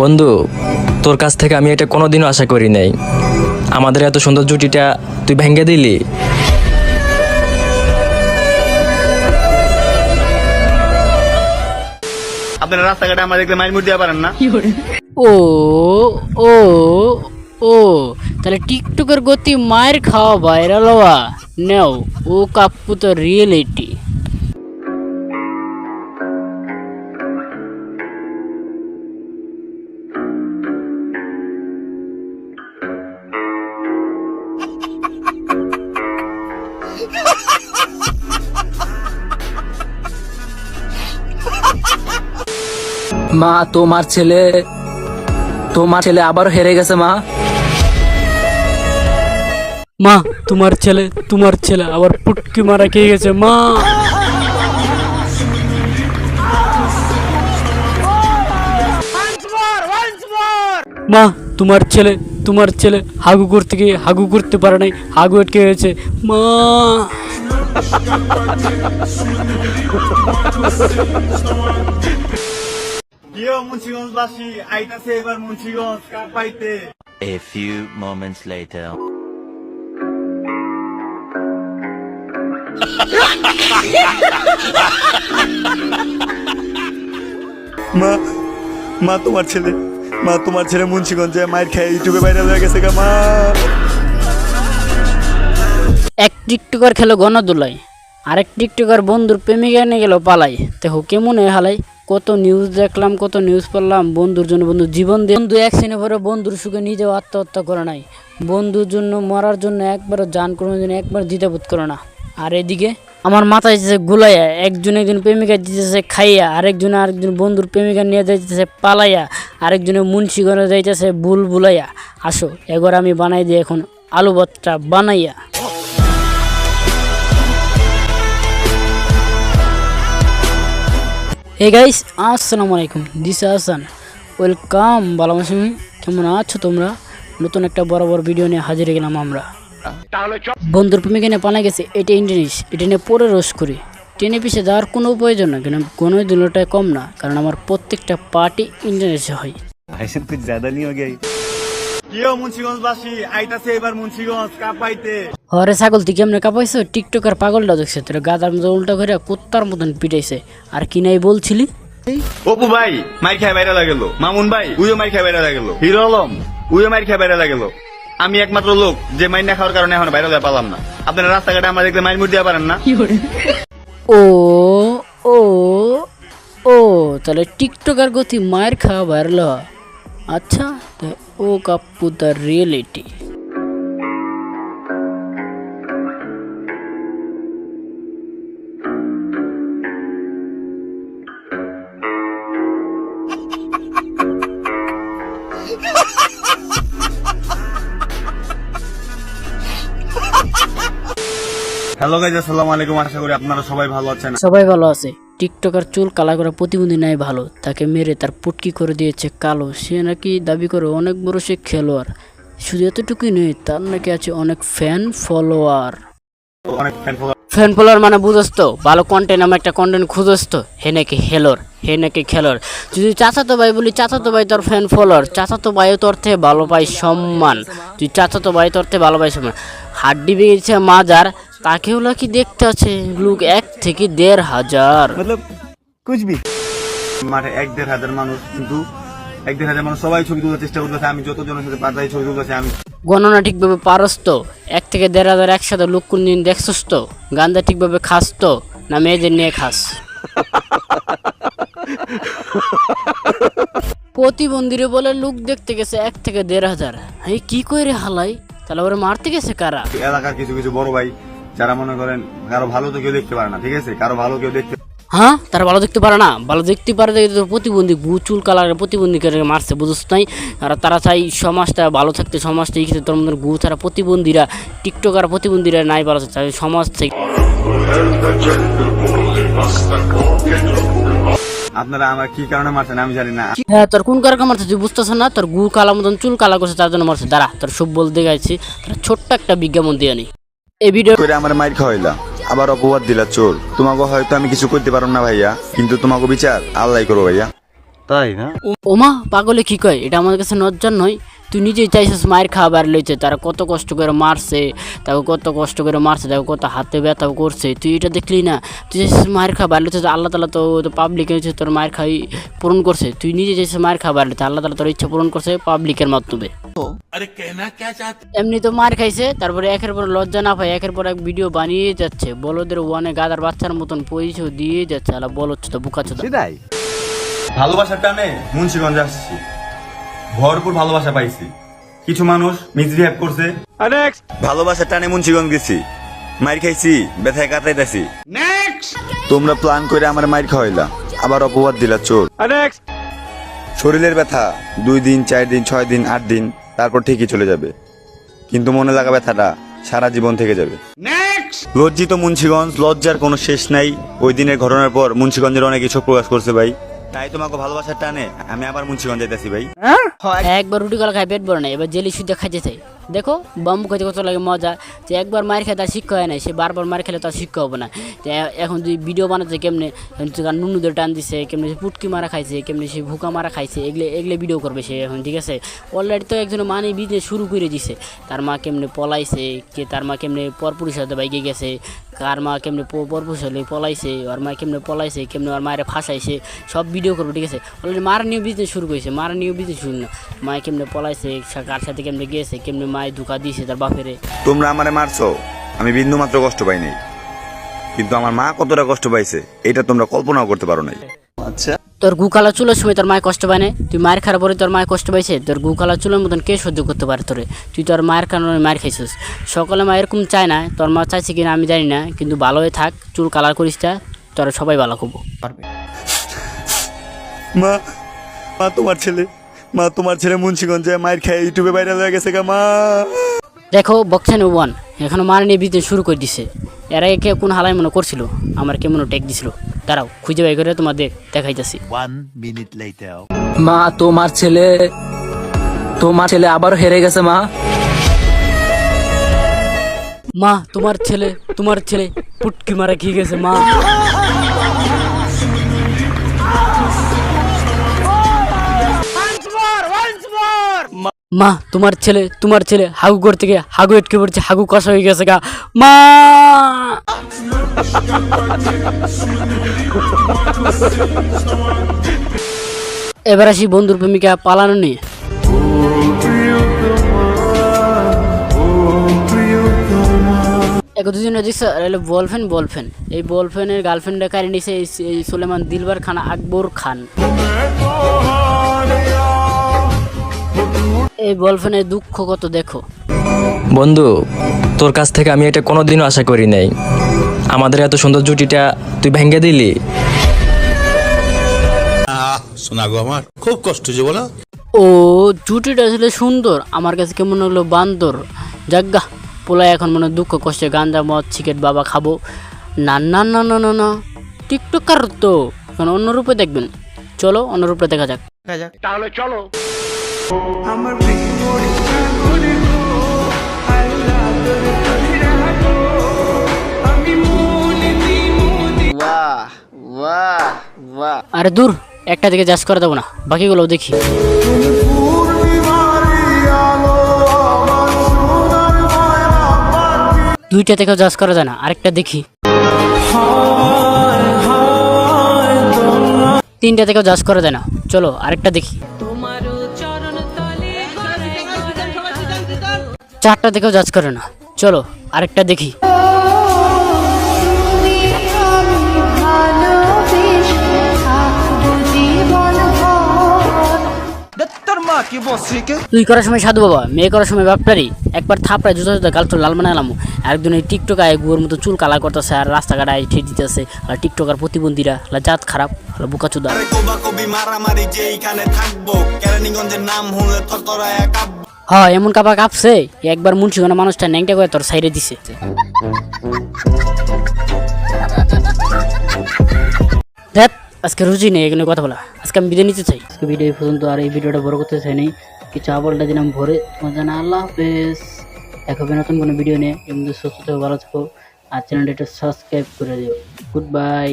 বন্ধু, তোর কাছ থেকে আমি এটা কোনোদিনও আশা করি নাই। আমাদের এত সুন্দর জুটিটা তুই ভেঙে দিলি। আপনারা রাস্তাঘাটে আমার দেখলে মাইর মুড় দেওয়া পারেন না। ও ও ও তাহলে টিকটকের গতি মায়ের খাওয়া ভাইরাল হওয়া নেও ও কাপ্পু তো রিয়েলিটি। মা, তোমার ছেলে আবার হেরে গেছে মা। মা তোমার ছেলে আবার পুটকি মারা খেয়ে গেছে মা। মা তোমার ছেলে হাগু করতে গিয়ে হাগু করতে পারে নাই, হাগু আটকে গেছে মা। মুন্সিগঞ্জবাসী আইতাছে এবার মুন্সিগঞ্জ কাপ পাইতে। A few moments later. মা মা তোমার ছেলে মুন্সিগঞ্জে মাইর খেয়ে ইউটিউবে ভাইরাল হয়ে গেছে গা মা। এক টিকটকার খেলো গণদোলায়, আরেক টিকটকার বন্ধুর প্রেমিকা নিয়ে গেল পালাই। দেখো কেমন হালাই, কত নিউজ দেখলাম, কত নিউজ পড়লাম। বন্ধুর জন্য বন্ধু জীবন দিয়ে, বন্ধু এক শ্রেণী পরে বন্ধুর সুখে নিজেও আত্মহত্যা করে নাই। বন্ধুর জন্য মরার জন্য একবারও জান কোনো জন্য একবার দ্বিধাবোধ করে না। আর এদিকে আমার মাথায় যেতেছে গুলাইয়া, একজন প্রেমিকা দিতেছে খাইয়া, আরেকজন বন্ধুর প্রেমিকা নিয়ে যাইতেছে পালাইয়া, আরেকজনে মুন্সিগঞ্জে যাইতেছে বুলাইয়া। আসো এবার আমি বানাই দিই এখন আলু ভর্তা বানাইয়া। হে গাইস, আসসালামু আলাইকুম, দিস হাসান, ওয়েলকাম। বালামাসমি, কেমন আছো তোমরা? নতুন একটা বড় ভিডিও নিয়ে হাজির হয়ে গেলাম আমরা। বন্ধুর প্রেমিকা নিয়ে পালা গেছে, এটা ইন্টারনেট, এটা নিয়ে পরে রোজ করি। ট্রেনে পিছিয়ে যাওয়ার কোনো প্রয়োজন না, কেন কোনো দিনটাই কম না, কারণ আমার প্রত্যেকটা পার্টি ইন্টারনেটে হয়। মুন্সিগঞ্জবাসী আইতাছে এবার মুন্সিগঞ্জ কাপ পাইতে। হরে ছাগল তুই কেমনে কাঁপাইছো? টিকটকার পাগলটা দেখছে তোর গাদার মতো উল্টা করে কুত্তার মতন পিটাইছে। আর কি নাই বলছিলি? অপু ভাই মাইর খেয়ে বাইরে লাগলো, মামুন ভাই উইও মাইর খেয়ে বাইরে লাগলো, হিরো আলম উইও মাইর খেয়ে বাইরে লাগলো। আমি একমাত্র লোক যে মাইর না খাওয়ার কারণে এখন বাইরে পালাম না। আপনারা রাস্তাঘাটে আমার দেখলে মাইর মুড় দেওয়া পারেন না। ও ও ও তাহলে টিকটকার গতি মায়ের খাওয়া ভাইরাল হওয়া। আচ্ছা, ও কাপ্পু দ্য রিয়েলিটি। হ্যালো গাইজ, আসসালামু আলাইকুম। আশা করি আপনারা সবাই ভালো আছেন। সবাই ভালো আছে। টিকটকার চুল কালা করা প্রতিবন্ধী নাই ভালো, তাকে মেরে তার পুটকি করে দিয়েছে কালো। সে নাকি দাবি করে অনেক বড় সে খেলোয়াড়। শুধু এতটুকুই নয়, তার নাকি আছে অনেক ফ্যান ফলোয়ার। ফ্যান ফলোয়ার মানে বুঝস তো, ভালো কন্টেন্ট, আমার একটা কন্টেন্ট খুঁজস তো, হে নাকি খেলোয়াড়। যদি চাচাতো ভাই বলি, চাচাতো ভাই তোর ফ্যান ফলোয়ার, চাচাতো ভাইও তোর থেকে ভালো পাই সম্মান। তুই চাচাতো ভাই তোর থেকে ভালো পাই সম্মান। হাড্ডি বেরিয়েছে মাজার, তাকেও নাকি দেখতে আছে লোক 1 থেকে 1,500। মতলব কুছবি মাঠে 1-1,500 মানুষ, কিন্তু 1-1,500 মানুষ সবাই ছবি তুলতে চেষ্টা করতেছে। আমি যতজনের সাথে পাঠাই ছবি তুলতেছে, আমি গণনা ঠিকভাবে পারস তো? 1 থেকে 1,500 একসাথে লোক কোন দিন দেখছস তো? গান্দা ঠিকভাবে খাস তো, না মেয়েদের নিয়ে খাস? প্রতিবন্ধীরে বলে লোক দেখতে গেছে 1 থেকে 1,500। এই কি করে হালাই? তাহলে ওরা মারতে গেছে কারা? এলাকার কিছু কিছু বড় ভাই যারা মনে করেন কারো ভালো তো কেউ দেখতে পারে না, ঠিক আছে, কারো ভালো কেউ দেখতে। হ্যাঁ, তারা ভালো দেখতে পারে না, ভালো দেখতে পারে দেখে তো প্রতিবন্ধী চুল কালারের প্রতিবন্ধীকে মারছে, বুঝছ নাই? আর তারা চাই সমাজটা ভালো থাকতে, সমাজটা এগিয়ে তোর মধ্যে ছাড়া প্রতিবন্ধীরা, টিকটকার প্রতিবন্ধীরা নাই ভালো থাকতে সমাজ থেকে। আপনারা আমার কি কারণে মারছেন আমি জানি না। হ্যাঁ, তোর কোন কারণে মারছে তুই বুঝতেছ না? তোর গু কালা মতন চুল কালা করছে, তার জন্য মারছে। দাঁড়া, তোর সব বলতে গেছি, তোর ছোট্ট একটা বিজ্ঞাপন দিয়ে আনি। এই ভিডিও করে আমার মাইর খাওয়াইলা, আবার অপবাদ দিলা চোর। তোমাকে হয়তো আমি কিছু করতে পারব না ভাইয়া, কিন্তু তোমাকে বিচার আল্লাহ করো ভাইয়া। তাই না? ওমা পাগলে কি কয়, এটা আমাদের কাছে নজ্জার নয়। তুই নিজেই চাইছিস মায়ের খাবার লইছে, তারা কত কষ্ট করে মারছে, তাকে কত কষ্ট করে মারছে, তাকে কত হাতে ব্যথা করছে, তুই এটা দেখলি না? তুই চাইছিস মায়ের খাবার লইছে, আল্লাহ তালা তো পাবলিক হয়েছে তোর মায়ের খাই পূরণ করছে। তুই নিজে চাইছিস মায়ের খাবার লইতে, আল্লাহ তালা তোর ইচ্ছা পূরণ করছে পাবলিকের মাধ্যমে। এমনি তো মার খাইছে, তারপরে একের পর লজ্জা না পায় একের পর এক ভিডিও বানিয়ে যাচ্ছে, বলদের ওয়ানে গাদার বাচ্চার মতন পরিচয় দিয়ে যাচ্ছে। আল্লাহ বলছ তো বুকাচ্ছ তো। ভালোবাসার টানে মুন্সিগঞ্জে আসছি, ভরপুর ভালোবাসা পাইছি। কিছু মানুষ মিসবিহেভ করছে, ভালোবাসার টানে মুন্সিগঞ্জ গেছি, মাইর খাইছি, ব্যথায় কাটাইতেছি। তোমরা প্ল্যান করে আমার মাইর খাওয়াইলা, আবার অপবাদ দিলা চোর। শরীরের ব্যথা 2 দিন 4 দিন 6 দিন 8 দিন, তারপর ঠিকই চলে যাবে, কিন্তু মনে লাগা ব্যথাটা সারা জীবন থেকে যাবে। লজ্জিত মুন্সিগঞ্জ, লজ্জার কোনো শেষ নাই। ওই দিনের ঘটনার পর মুন্সিগঞ্জের অনেক কিছু প্রকাশ করছে ভাই, তাই তোমাকে ভালোবাসার টানে আমি আবার মুন্সিগঞ্জ যাইতেছি ভাই। একবার রুটি কলা খাই পেট ভরে না, এবার জেলি সুদ্ধা খাইতে চাই। দেখো বাম্বু খাইতে কত লাগে মজা, যে একবার মার খেয়ে তার শিক্ষা হয় না, সে বারবার মার খেলে তার শিক্ষা হবে না। তো এখন যদি ভিডিও বানাচ্ছে কেমনে নুনুদের টান দিছে, কেমনি সে পুটকি মারা খাইছে, কেমনি সে ভুকা মারা খাইছে, এগুলো ভিডিও করবে সে এখন, ঠিক আছে? অলরেডি তো একজন মানে বিজনেস শুরু করে দিছে, তার মা কেমনে পলাইছে, কে তার মা কেমনে পরপুরুষের সাথে বাইকে গেছে, কার মা কেমনে পরপুরুষ হলে পলাইছে, ওর মা কেমনে পলাইছে, কেমনে ওর মায়ের ফাঁসাইছে, সব ভিডিও করবে, ঠিক আছে? অলরেডি মারা নিয়েও বিজনেস শুরু করেছে, মারা নিয়েও বিজনেস শুরু না, মায়ে কেমনে পলাইছে, কার সাথে কেমনে গেছে, কেমনে মায়ে ধোকা দিয়েছে তার বাপেরে। তোমরা আমারে মারছো, আমি বিন্দু মাত্র কষ্ট পাই নাই, কিন্তু আমার মা কতটা কষ্ট পাইছে এটা তোমরা কল্পনাও করতে পারো নাই। তোর গুকালা চুলের সময় তোর মায়ের কষ্ট পায় না, তুই মায়ের খারাপ পরে তোর মায়ের কষ্ট পাইছে? তোর গুকালা চুলের মতন কে সহ্য করতে পারে তোরে? তুই তোর মায়ের কারণে মায়ের খাইছিস। সকলে মা এরকম চায় না, তোর মা চাইছে কিনা আমি জানি না, কিন্তু ভালো হয়ে থাক, চুল কালার করিস তা, তোরা সবাই ভালো করবো পারবে। মা, মা তোমার ছেলে মুন্সিগঞ্জে মায়ের খেয়ে ইউটিউবে ভাইরাল হয়ে গেছে গা মা। দেখো বক্সান ওয়ান এখনো মার নিয়ে বিজনেস শুরু করে দিছে। এর আগে কে কোন হালাই মনে করছিল, আমার কেমন টেক দিছিল, তারাও খুঁজে বাই করে তোমাদের দেখাইতেছি। 1 minute later. মা তোমার ছেলে আবার হেরে গেছে মা। মা তোমার ছেলে পুটকি মারা খেয়ে গেছে মা। মা তোমার ছেলে হাগু করতে গিয়ে হাগু এটকে পড়ছে, হাগু কষা হয়ে গেছে গা মা। এবার আসি বন্ধুর প্রেমিকা পালানো নিয়ে। দুদিন বলফ্রেন্ড এই বলফ্রেন্ডের গার্লফ্রেন্ডে কারি নিছে এই সুলেমান দিলবার খান আকবর খান। এই বলফ্রেন্ডের দুঃখ কত দেখো। বন্ধু, তোর কাছ থেকে আমি এটা কোনোদিনও আশা করি নাই। আমাদের এত সুন্দর জুটিটা তুই ভেঙে দিলি। শোনা গো, আমার খুব কষ্ট যে বলো। ও জুটিটা আসলে সুন্দর, আমার কাছে কেমন হলো বান্দর। জাগ্গা পোলায় এখন মনে দুঃখ কষ্টে গাঞ্জা মদ সিগারেট বাবা খাবো না না না না না না। টিকটকার তো এখন অন্য রূপে দেখবেন, চলো অন্য রূপে দেখা যাক। তাহলে চলো। আরে দূর, একটা দিকে জাজ করে দেবো না, বাকিগুলো দেখি। দুইটা থেকেও জাজ করা যায় না, আরেকটা দেখি। তিনটা থেকেও জাজ করা যায় না, চলো আরেকটা দেখি। চারটা থেকেও জাজ করে না, চলো আরেকটা দেখি। তুই করার সময় সাধু বাবা, মেয়ে করার সময় বাপটারি। একবার থাপড়ায় জুতা জুতা গাল লাল বানালাম, একদিন এই টিকটক আয় গুয়োর মতো চুল কালা করতেছে, আর রাস্তাঘাট আয় ঠেট দিতেছে। আর টিকটকার প্রতিবন্ধীরা জাত খারাপ, বুকাচুদা। হ্যাঁ এমন কাপা কাঁপছে, একবার মুন্সিগঞ্জ মানুষটা ন্যাংটা করে তোর সাইডে দিছে। দেখ আজকে রুচি নেই এখানে কথা বলা, আজকে আমি বিদায় নিতে চাই। আজকে ভিডিও পর্যন্ত, আর এই ভিডিওটা বড় করতে চাই নাই, কিছু আবলটা দিলাম ভরে। তোমার জানা আল্লাহ হাফেজ, দেখা হবে নতুন কোনো ভিডিও নিয়ে। এমনি সুস্থ থেকো, ভালো থেকো, আর চ্যানেলটা একটু সাবস্ক্রাইব করে দিও। Good bye.